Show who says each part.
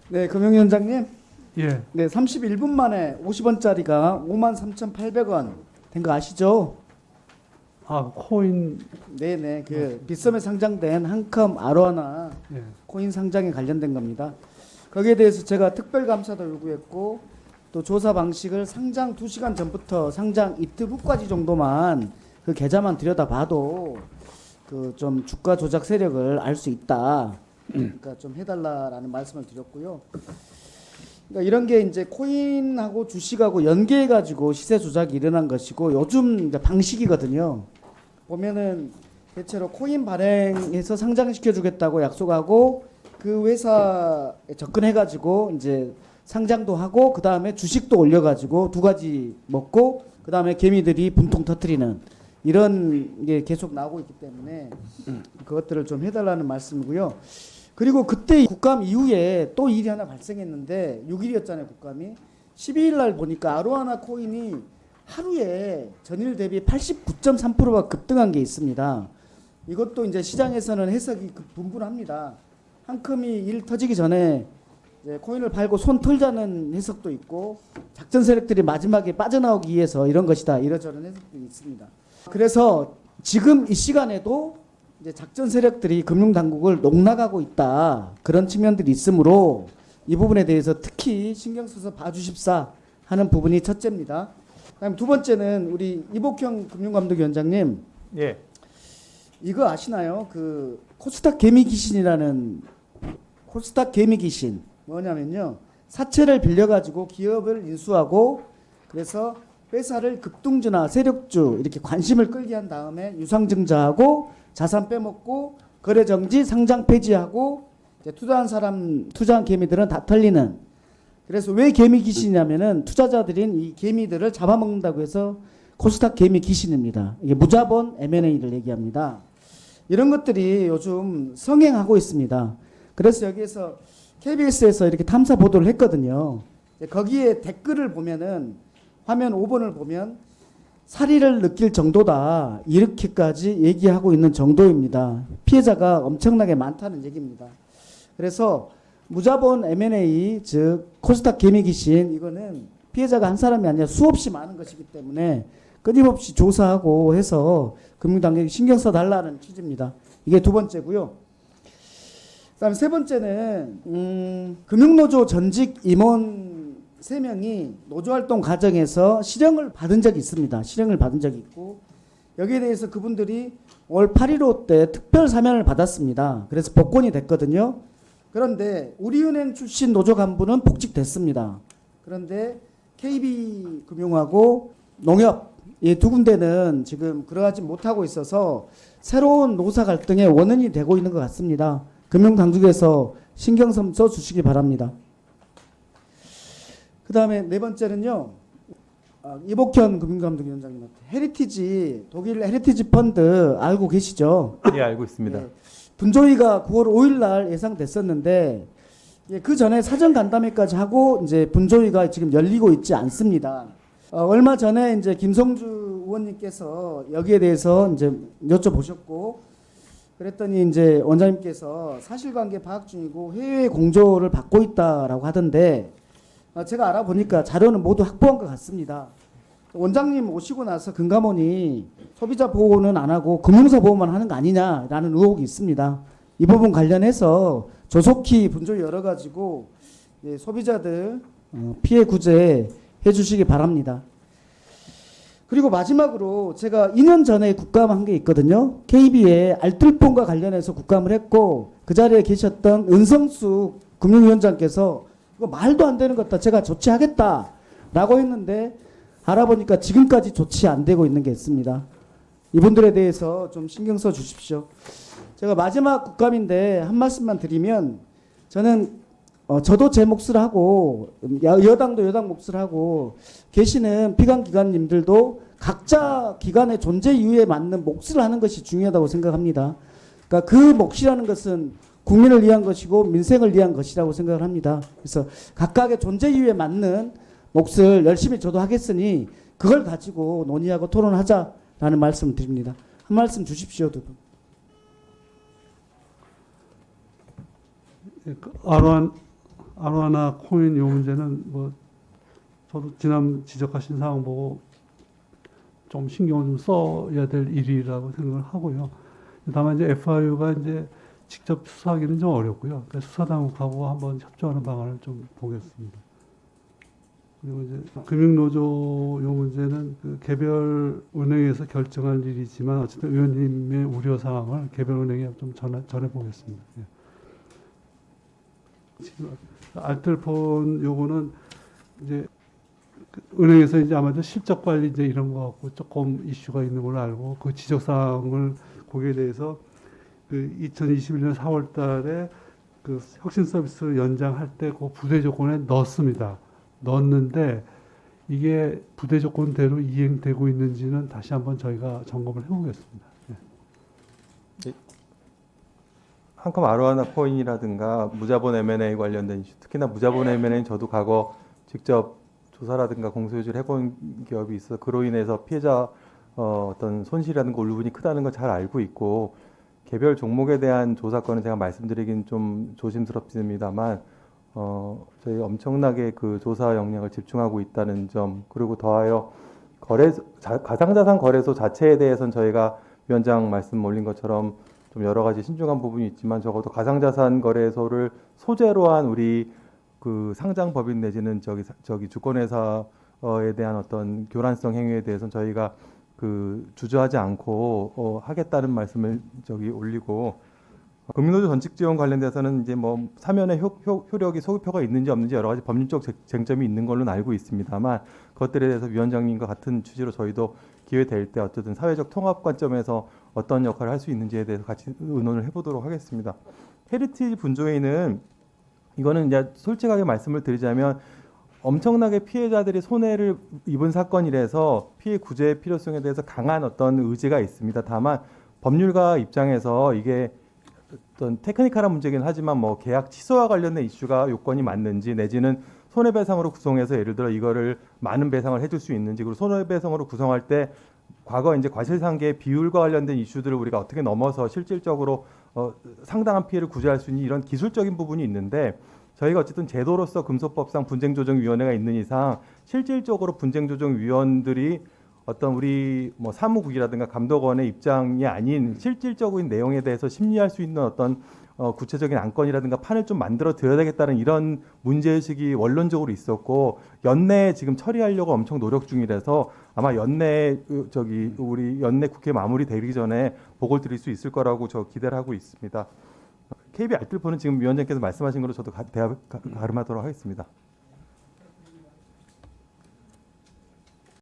Speaker 1: 네, 금융위원장님.
Speaker 2: 예.
Speaker 1: 네, 31분 만에 50원짜리가 53,800원 된 거 아시죠?
Speaker 2: 아, 코인.
Speaker 1: 네네, 그 빗썸에 상장된 한컴 아로하나
Speaker 2: 예.
Speaker 1: 코인 상장에 관련된 겁니다. 거기에 대해서 제가 특별감사도 요구했고 또 조사 방식을 상장 2시간 전부터 상장 이틀 후까지 정도만 그 계좌만 들여다봐도 그 좀 주가 조작 세력을 알 수 있다. 그러니까 좀 해달라라는 말씀을 드렸고요. 그러니까 이런 게 이제 코인하고 주식하고 연계해가지고 시세 조작이 일어난 것이고 요즘 이제 방식이거든요. 보면은 대체로 코인 발행해서 상장시켜주겠다고 약속하고 그 회사에 접근해가지고 이제 상장도 하고 그 다음에 주식도 올려가지고 두 가지 먹고 그 다음에 개미들이 분통 터트리는 이런 게 계속 나오고 있기 때문에 그것들을 좀 해달라는 말씀이고요. 그리고 그때 국감 이후에 또 일이 하나 발생했는데 6일이었잖아요, 국감이. 12일 날 보니까 아로하나 코인이 하루에 전일 대비 89.3%가 급등한 게 있습니다. 이것도 이제 시장에서는 해석이 분분합니다. 한컴이 일 터지기 전에 이제 코인을 팔고 손 털자는 해석도 있고 작전 세력들이 마지막에 빠져나오기 위해서 이런 것이다, 이러저런 해석도 있습니다. 그래서 지금 이 시간에도 이제 작전 세력들이 금융 당국을 농락하고 있다, 그런 측면들이 있으므로 이 부분에 대해서 특히 신경 써서 봐주십사 하는 부분이 첫째입니다. 그다음 두 번째는 우리 이복형 금융감독위원장님,
Speaker 3: 예.
Speaker 1: 이거 아시나요? 그 코스닥 개미 귀신이라는, 코스닥 개미 귀신 뭐냐면요, 사채를 빌려가지고 기업을 인수하고 그래서 회사를 급등주나 세력주 이렇게 관심을 끌게 한 다음에 유상증자하고 자산 빼먹고 거래 정지, 상장 폐지하고 이제 투자한 사람, 투자한 개미들은 다 털리는. 그래서 왜 개미 귀신이냐면은 투자자들인 이 개미들을 잡아먹는다고 해서 코스닥 개미 귀신입니다. 이게 무자본 M&A를 얘기합니다. 이런 것들이 요즘 성행하고 있습니다. 그래서 여기에서 KBS에서 이렇게 탐사 보도를 했거든요. 거기에 댓글을 보면은, 화면 5번을 보면 사리를 느낄 정도다, 이렇게까지 얘기하고 있는 정도입니다. 피해자가 엄청나게 많다는 얘기입니다. 그래서 무자본 M&A, 즉 코스닥 개미 귀신, 이거는 피해자가 한 사람이 아니라 수없이 많은 것이기 때문에 끊임없이 조사하고 해서 금융당국이 신경 써달라는 취지입니다. 이게 두 번째고요. 그다음 세 번째는 금융노조 전직 임원 3명이 노조활동 과정에서 실형을 받은 적이 있습니다. 실형을 받은 적이 있고 여기에 대해서 그분들이 올 8.15 때 특별 사면을 받았습니다. 그래서 복권이 됐거든요. 그런데 우리은행 출신 노조 간부는 복직됐습니다. 그런데 KB금융하고 농협 이 두 군데는 지금 그러하지 못하고 있어서 새로운 노사 갈등의 원인이 되고 있는 것 같습니다. 금융당국에서 신경 좀 써주시기 바랍니다. 그 다음에 네 번째는요, 이복현 금융감독위원장님한테 헤리티지, 독일 헤리티지 펀드 알고 계시죠?
Speaker 3: 예, 알고 있습니다.
Speaker 1: 예, 분조위가 9월 5일 날 예상됐었는데, 예, 그 전에 사전 간담회까지 하고 이제 분조위가 지금 열리고 있지 않습니다. 얼마 전에 이제 김성주 의원님께서 여기에 대해서 이제 여쭤보셨고, 그랬더니 이제 원장님께서 사실관계 파악 중이고 해외 공조를 받고 있다라고 하던데, 제가 알아보니까 자료는 모두 확보한 것 같습니다. 원장님 오시고 나서 금감원이 소비자 보호는 안 하고 금융사 보호만 하는 거 아니냐라는 의혹이 있습니다. 이 부분 관련해서 조속히 분조를 열어가지고 소비자들 피해 구제 해주시기 바랍니다. 그리고 마지막으로 제가 2년 전에 국감한 게 있거든요. KB의 알뜰폰과 관련해서 국감을 했고 그 자리에 계셨던 은성수 금융위원장께서 이거 말도 안 되는 것 같다, 제가 조치하겠다라고 했는데 알아보니까 지금까지 조치 안 되고 있는 게 있습니다. 이분들에 대해서 좀 신경 써 주십시오. 제가 마지막 국감인데 한 말씀만 드리면, 저는 저도 제 몫을 하고 여당도 여당 몫을 하고 계시는 피감기관님들도 각자 기관의 존재 이유에 맞는 몫을 하는 것이 중요하다고 생각합니다. 그러니까 그 몫이라는 것은 국민을 위한 것이고 민생을 위한 것이라고 생각을 합니다. 그래서 각각의 존재 이유에 맞는 몫을 열심히 저도 하겠으니 그걸 가지고 논의하고 토론하자라는 말씀을 드립니다. 한 말씀 주십시오, 두 분.
Speaker 2: 아로한 아로하나 코인 요 문제는 뭐 저도 지난 지적하신 사항 보고 좀 신경을 좀 써야 될 일이라고 생각을 하고요. 다만 이제 FRU가 이제 직접 수사하기는 좀 어렵고요. 그러니까 수사당국하고 한번 협조하는 방안을 좀 보겠습니다. 그리고 이제 금융노조 요 문제는 그 개별 은행에서 결정할 일이지만 어쨌든 의원님의 우려 사항을 개별 은행에 좀 전해 보겠습니다. 예. 지금 알뜰폰 요거는 이제 그 은행에서 이제 아마도 실적 관리 이제 이런 거 갖고 조금 이슈가 있는 걸로 알고 그 지적 사항을 거기에 대해서 그 2021년 4월 달에 그 혁신 서비스 연장할 때 그 부대 조건에 넣었습니다. 넣었는데 이게 부대 조건대로 이행되고 있는지는 다시 한번 저희가 점검을 해보겠습니다. 예.
Speaker 3: 한컴 아로하나 코인이라든가 무자본 M&A 관련된 이슈, 특히나 무자본 M&A 저도 과거 직접 조사라든가 공소유지를 해본 기업이 있어 그로 인해서 피해자 어떤 손실이라든가 울분이 크다는 걸 잘 알고 있고 개별 종목에 대한 조사건은 제가 말씀드리긴 좀 조심스럽습니다만 저희 엄청나게 그 조사 역량을 집중하고 있다는 점 그리고 더하여 가상자산 거래소 자체에 대해서는 저희가 위원장 말씀 올린 것처럼 좀 여러 가지 신중한 부분이 있지만 적어도 가상자산 거래소를 소재로 한 우리 그 상장 법인 내지는 저기 주권회사에 대한 어떤 교란성 행위에 대해서는 저희가 그 주저하지 않고 하겠다는 말씀을 올리고 금융노조 전직 지원 관련돼서는 이제 뭐 사면의 효력이 소급효가 있는지 없는지 여러 가지 법률적 쟁점이 있는 걸로는 알고 있습니다만 그것들에 대해서 위원장님과 같은 취지로 저희도 기회 될 때 어쨌든 사회적 통합 관점에서 어떤 역할을 할 수 있는지에 대해서 같이 의논을 해보도록 하겠습니다. 헤리티지 분조회의는 이거는 이제 솔직하게 말씀을 드리자면 엄청나게 피해자들이 손해를 입은 사건이라서 피해 구제의 필요성에 대해서 강한 어떤 의지가 있습니다. 다만 법률가 입장에서 이게 어떤 테크니컬한 문제긴 하지만 뭐 계약 취소와 관련된 이슈가 요건이 맞는지 내지는 손해배상으로 구성해서 예를 들어 이거를 많은 배상을 해줄 수 있는지 그리고 손해배상으로 구성할 때 과거 이제 과실상계 비율과 관련된 이슈들을 우리가 어떻게 넘어서 실질적으로 상당한 피해를 구제할 수 있는 이런 기술적인 부분이 있는데 저희가 어쨌든 제도로서 금소법상 분쟁조정위원회가 있는 이상 실질적으로 분쟁조정위원들이 어떤 우리 뭐 사무국이라든가 감독원의 입장이 아닌 실질적인 내용에 대해서 심리할 수 있는 어떤 구체적인 안건이라든가 판을 좀 만들어 드려야 되겠다는 이런 문제의식이 원론적으로 있었고 연내에 지금 처리하려고 엄청 노력 중이라서 아마 연내에 우리 연내 국회 마무리되기 전에 보고를 드릴 수 있을 거라고 저 기대를 하고 있습니다. KB 알뜰폰은 지금 위원장께서 말씀하신 걸로 저도 가름하도록 하겠습니다.